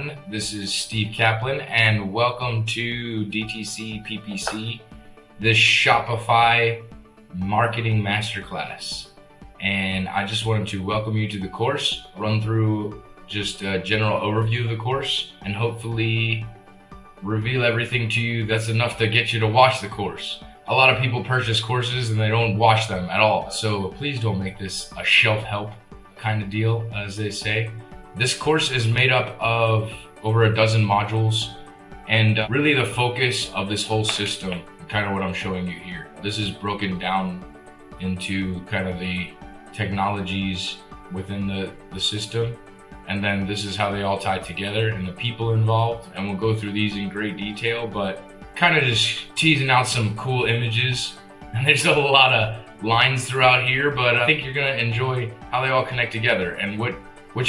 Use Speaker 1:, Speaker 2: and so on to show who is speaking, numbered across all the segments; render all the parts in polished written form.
Speaker 1: everyone. This is Steve Kaplan, and welcome to DTC PPC, the Shopify Marketing Masterclass. And I just wanted to welcome you to the course, run through just a general overview of the course, and hopefully reveal everything to you that's enough to get you to watch the course. A lot of people purchase courses and they don't watch them at all. So please don't make this a shelf help kind of deal, as they say. This course is made up of over a dozen modules, and really the focus of this whole system, kind of what I'm showing you here. This is broken down into kind of the technologies within the system, and then this is how they all tie together and the people involved, and we'll go through these in great detail, but kind of just teasing out some cool images. And there's a lot of lines throughout here, but I think you're gonna enjoy how they all connect together and what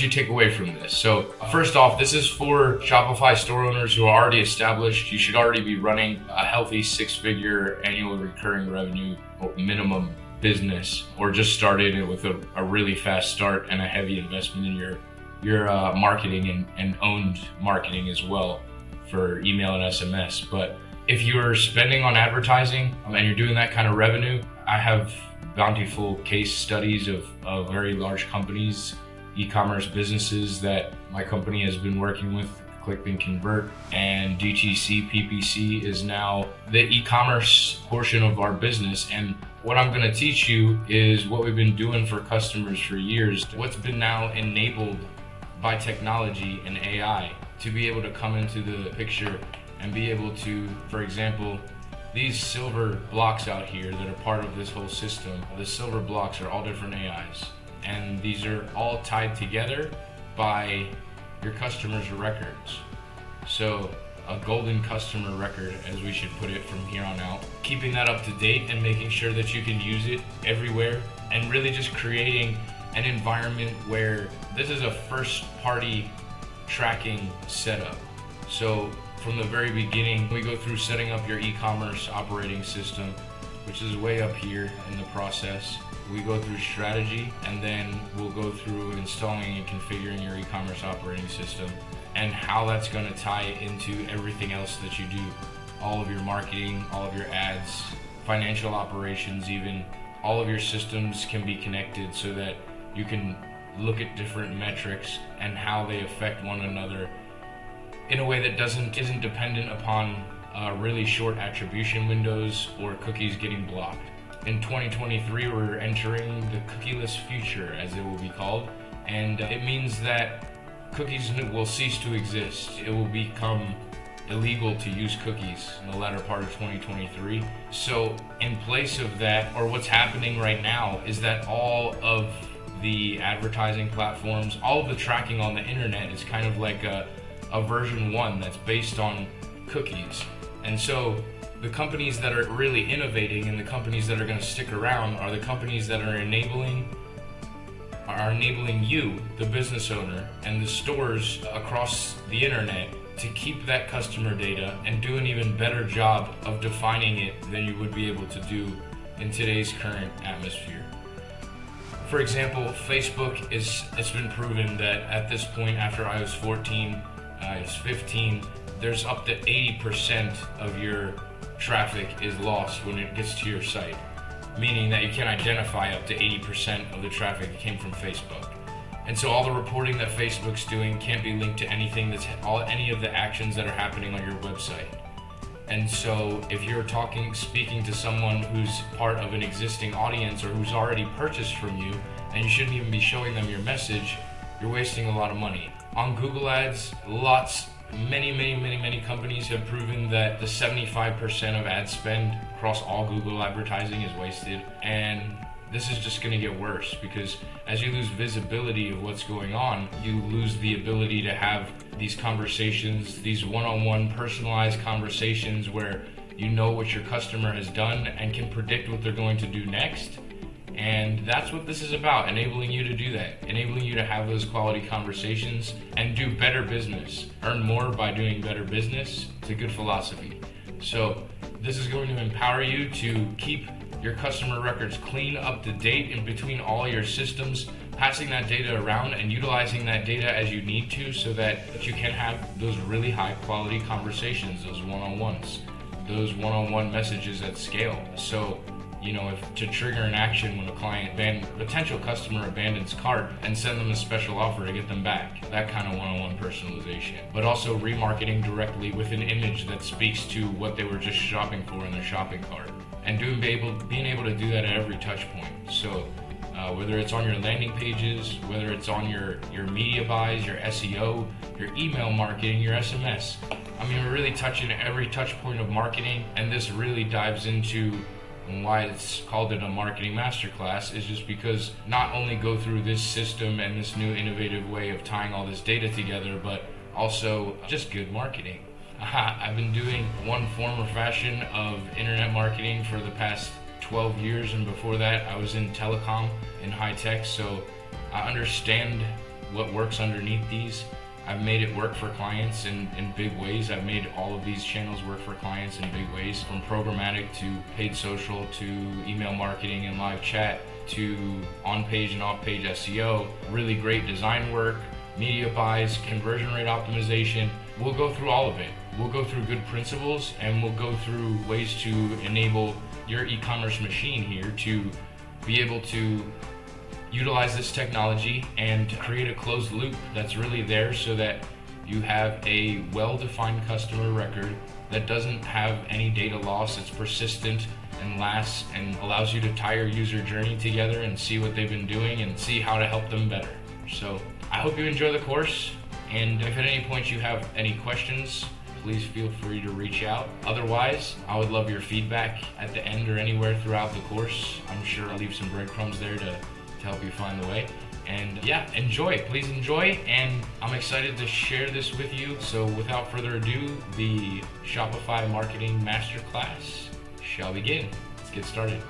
Speaker 1: you take away from this. So first off, this is for Shopify store owners who are already established. You should already be running a healthy 6-figure annual recurring revenue minimum business, or just started it with a really fast start and a heavy investment in your marketing and owned marketing as well for email and SMS. But if you're spending on advertising and you're doing that kind of revenue, I have bountiful case studies of very large companies, e-commerce businesses that my company has been working with, Click and Convert, and DTC PPC is now the e-commerce portion of our business. And what I'm going to teach you is what we've been doing for customers for years, what's been now enabled by technology and AI to be able to come into the picture and be able to, for example, these silver blocks out here that are part of this whole system, the silver blocks are all different AIs. And these are all tied together by your customers' records. So a golden customer record, as we should put it from here on out, keeping that up to date and making sure that you can use it everywhere, and really just creating an environment where this is a first party tracking setup. So from the very beginning, we go through setting up your e-commerce operating system, which is way up here in the process. We go through strategy, and then we'll go through installing and configuring your e-commerce operating system and how that's going to tie into everything else that you do. All of your marketing, all of your ads, financial operations, even all of your systems can be connected so that you can look at different metrics and how they affect one another in a way that isn't dependent upon really short attribution windows or cookies getting blocked. In 2023, we're entering the cookieless future, as it will be called, and it means that cookies will cease to exist. It will become illegal to use cookies in the latter part of 2023. So in place of that, or what's happening right now, is that all of the advertising platforms, all of the tracking on the internet is kind of like a version 1 that's based on cookies. And so the companies that are really innovating and the companies that are going to stick around are the companies that are enabling you, the business owner, and the stores across the internet to keep that customer data and do an even better job of defining it than you would be able to do in today's current atmosphere. For example, Facebook it's been proven that at this point, after iOS 14, iOS 15, there's up to 80% of your traffic is lost when it gets to your site, meaning that you can identify up to 80% of the traffic that came from Facebook. And so all the reporting that Facebook's doing can't be linked to anything any of the actions that are happening on your website. And so if you're speaking to someone who's part of an existing audience or who's already purchased from you, and you shouldn't even be showing them your message, you're wasting a lot of money. On Google Ads, many companies have proven that the 75% of ad spend across all Google advertising is wasted. And this is just going to get worse, because as you lose visibility of what's going on, you lose the ability to have these conversations, these one-on-one personalized conversations where you know what your customer has done and can predict what they're going to do next. And that's what this is about, enabling you to do that, enabling you to have those quality conversations and do better business. Earn more by doing better business. It's a good philosophy. So this is going to empower you to keep your customer records clean, up to date in between all your systems, passing that data around and utilizing that data as you need to so that you can have those really high quality conversations, those one-on-ones, those one-on-one messages at scale. So, if to trigger an action when a potential customer abandons cart and send them a special offer to get them back, that kind of one-on-one personalization. But also remarketing directly with an image that speaks to what they were just shopping for in their shopping cart. And being able to do that at every touch point. So whether it's on your landing pages, whether it's on your media buys, your SEO, your email marketing, your SMS. We're really touching every touch point of marketing, and this really dives into why it's called it a marketing masterclass, is just because not only go through this system and this new innovative way of tying all this data together, but also just good marketing. I've been doing one form or fashion of internet marketing for the past 12 years, and before that I was in telecom and high tech, so I understand what works underneath these. I've made it work for clients in big ways. I've made all of these channels work for clients in big ways, from programmatic to paid social to email marketing and live chat to on-page and off-page SEO, really great design work, media buys, conversion rate optimization. We'll go through all of it. We'll go through good principles, and we'll go through ways to enable your e-commerce machine here to be able to utilize this technology and to create a closed loop that's really there so that you have a well-defined customer record that doesn't have any data loss. It's persistent and lasts and allows you to tie your user journey together and see what they've been doing and see how to help them better. So I hope you enjoy the course, and if at any point you have any questions, please feel free to reach out. Otherwise, I would love your feedback at the end or anywhere throughout the course. I'm sure I'll leave some breadcrumbs there to help you find the way. And please enjoy, and I'm excited to share this with you. So without further ado, the Shopify Marketing Masterclass shall begin. Let's get started.